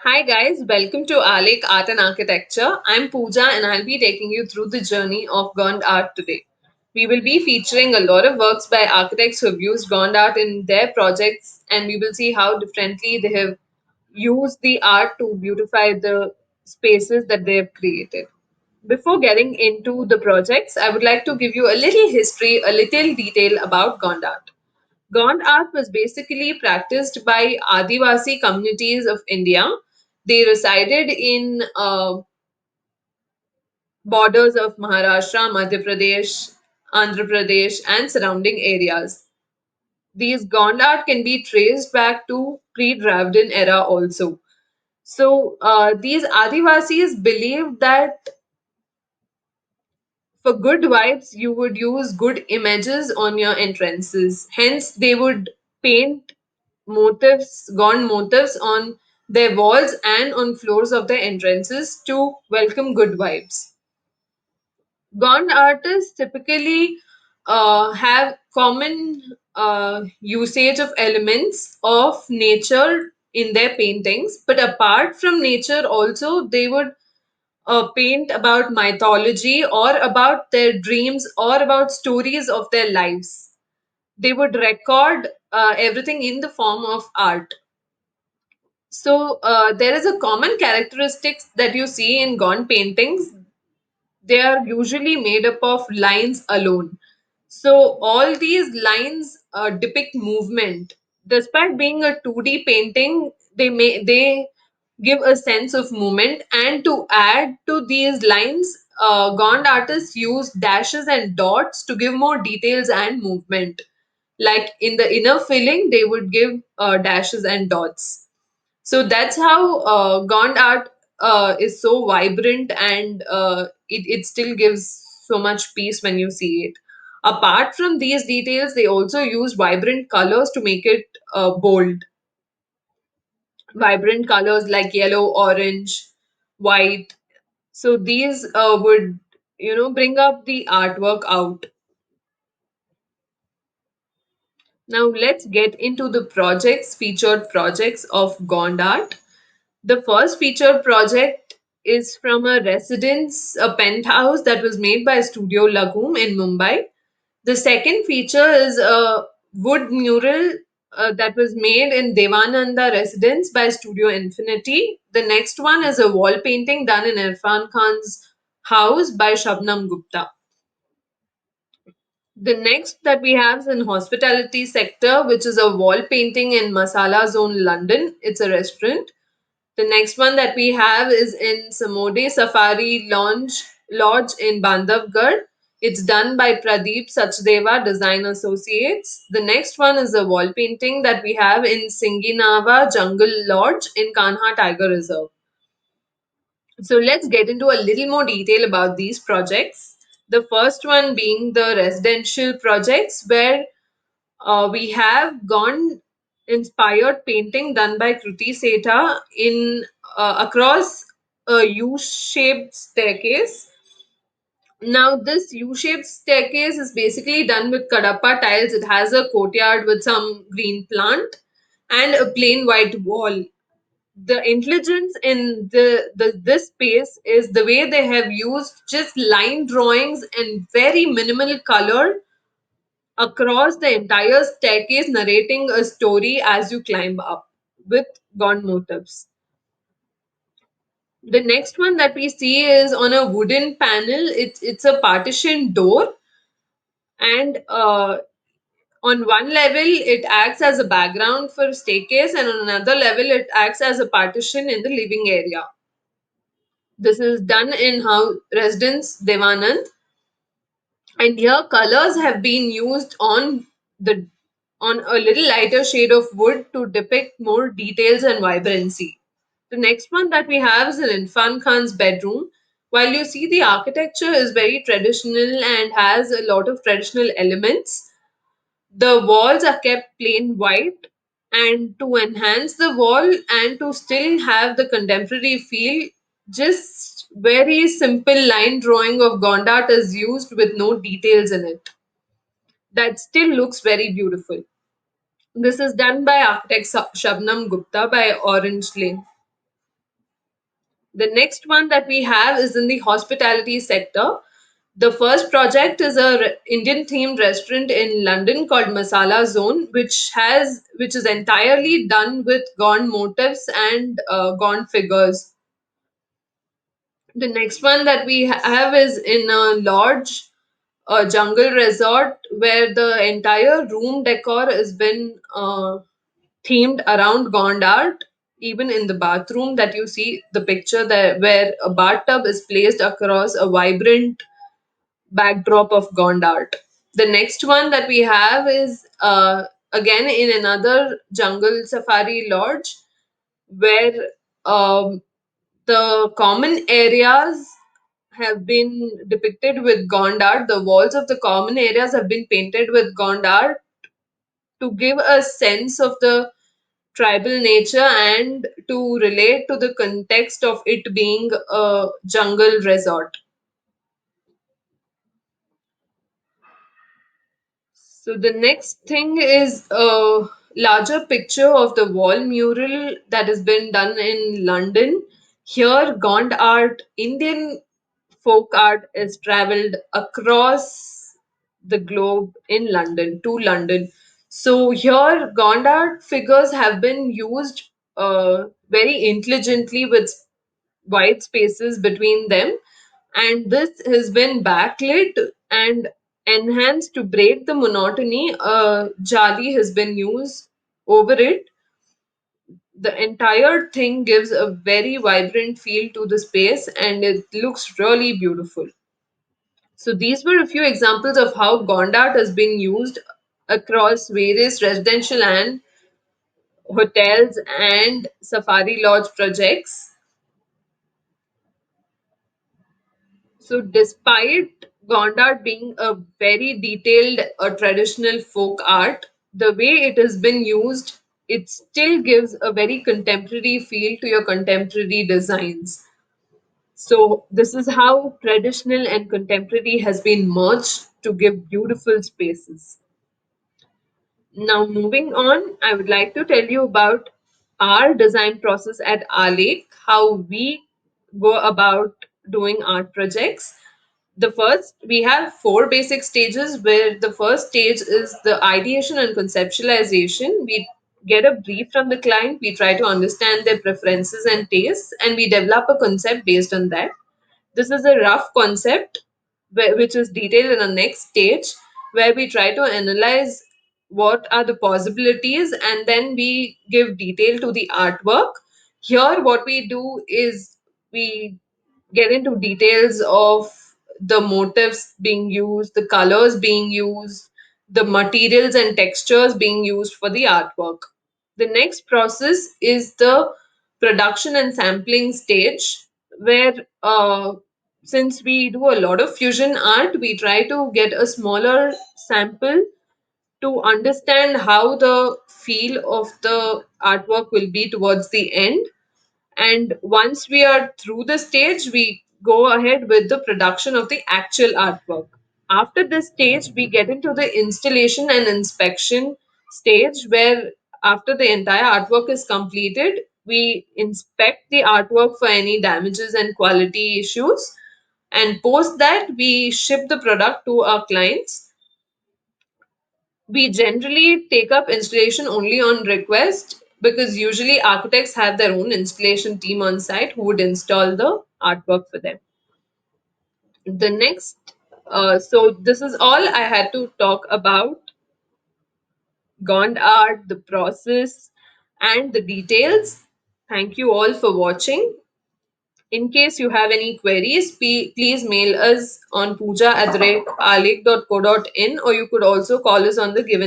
Hi guys, welcome to Alek Art and Architecture. I'm Pooja and I'll be taking you through the journey of Gond art today. We will be featuring a lot of works by architects who have used Gond art in their projects, and we will see how differently they have used the art to beautify the spaces that they have created. Before getting into the projects, I would like to give you a little history, a little detail about Gond art. Gond art was basically practiced by Adivasi communities of India. They resided in borders of Maharashtra, Madhya Pradesh, Andhra Pradesh, and surrounding areas. These Gond art can be traced back to pre-Dravidian era also. These Adivasis believed that for good vibes, you would use good images on your entrances. Hence, they would paint motifs, gone motifs on their walls and on floors of their entrances to welcome good vibes. Gone artists typically have common usage of elements of nature in their paintings, but apart from nature, also they would paint about mythology or about their dreams or about stories of their lives. They would record everything in the form of art. There is a common characteristics that you see in Gone paintings. They are usually made up of lines alone. So all these lines depict movement. Despite being a 2D painting, they give a sense of movement. And to add to these lines, Gond artists use dashes and dots to give more details and movement. Like in the inner filling, they would give dashes and dots. So that's how Gond art is so vibrant and it still gives so much peace when you see it. Apart from these details, they also use vibrant colors to make it bold. Vibrant colors like yellow, orange, white. So these would, bring up the artwork out. Now let's get into the featured projects of Gond art. The first featured project is from a residence, a penthouse that was made by Studio Lagum in Mumbai. The second feature is a wood mural that was made in Devananda residence by Studio Infinity. The next one is a wall painting done in Irfan Khan's house by Shabnam Gupta. The next that we have is in hospitality sector, which is a wall painting in Masala Zone, London. It's a restaurant. The next one that we have is in Samode Safari Lodge in Bandhavgarh. It's done by Pradeep Sachdeva Design Associates. The next one is a wall painting that we have in Singinava Jungle Lodge in Kanha Tiger Reserve. So let's get into a little more detail about these projects. The first one being the residential projects, where we have gone inspired painting done by Kruti Setha in across a U-shaped staircase. Now, this U-shaped staircase is basically done with Kadapa tiles. It has a courtyard with some green plant and a plain white wall. The intelligence in the this space is the way they have used just line drawings and very minimal color across the entire staircase, narrating a story as you climb up with gone motifs. The next one that we see is on a wooden panel. It's a partition door, and on one level it acts as a background for staircase, and on another level it acts as a partition in the living area. This is done in how residence Devanand, and here colors have been used the on a little lighter shade of wood to depict more details and vibrancy. The next one that we have is in Irfan Khan's bedroom. While you see the architecture is very traditional and has a lot of traditional elements, the walls are kept plain white, and to enhance the wall and to still have the contemporary feel, just very simple line drawing of Gondat is used with no details in it. That still looks very beautiful. This is done by architect Shabnam Gupta by Orange Lane. The next one that we have is in the hospitality sector. The first project is a Indian themed restaurant in London called Masala Zone, which is entirely done with Gone motifs and Gone figures. The next one that we have is in a lodge, a jungle resort, where the entire room decor has been themed around Gond art. Even in the bathroom that you see the picture there, where a bathtub is placed across a vibrant backdrop of Gond art. The next one that we have is again in another jungle safari lodge where um, the common areas have been depicted with Gond art. The walls of the common areas have been painted with Gond art to give a sense of the tribal nature and to relate to the context of it being a jungle resort. So the next thing is a larger picture of the wall mural that has been done in London. Here, Gond art, Indian folk art, is traveled across the globe in London to London. So here, Gond art figures have been used very intelligently with white spaces between them, and this has been backlit and enhanced to break the monotony. Jali has been used over it. The entire thing gives a very vibrant feel to the space and it looks really beautiful. So these were a few examples of how Gondart has been used across various residential and hotels and safari lodge projects. So, despite Gondar being a very detailed traditional folk art, the way it has been used, it still gives a very contemporary feel to your contemporary designs. So, this is how traditional and contemporary has been merged to give beautiful spaces. Now, moving on, I would like to tell you about our design process at our lake, how we go about doing art projects. The first, we have four basic stages where the first stage is the ideation and conceptualization. We get a brief from the client, we try to understand their preferences and tastes, and we develop a concept based on that. This is a rough concept which is detailed in the next stage where we try to analyze what are the possibilities and then we give detail to the artwork. Here, what we do is we get into details of the motifs being used, the colors being used, the materials and textures being used for the artwork. The next process is the production and sampling stage, where since we do a lot of fusion art, we try to get a smaller sample to understand how the feel of the artwork will be towards the end. And once we are through the stage, we go ahead with the production of the actual artwork. After this stage, we get into the installation and inspection stage where, after the entire artwork is completed, we inspect the artwork for any damages and quality issues. And post that, we ship the product to our clients. We generally take up installation only on request because usually architects have their own installation team on site who would install the artwork for them. The next, so this is all I had to talk about Gond art, the process, and the details. Thank you all for watching. In case you have any queries, please mail us on pooja@alek.co.in or you could also call us on the given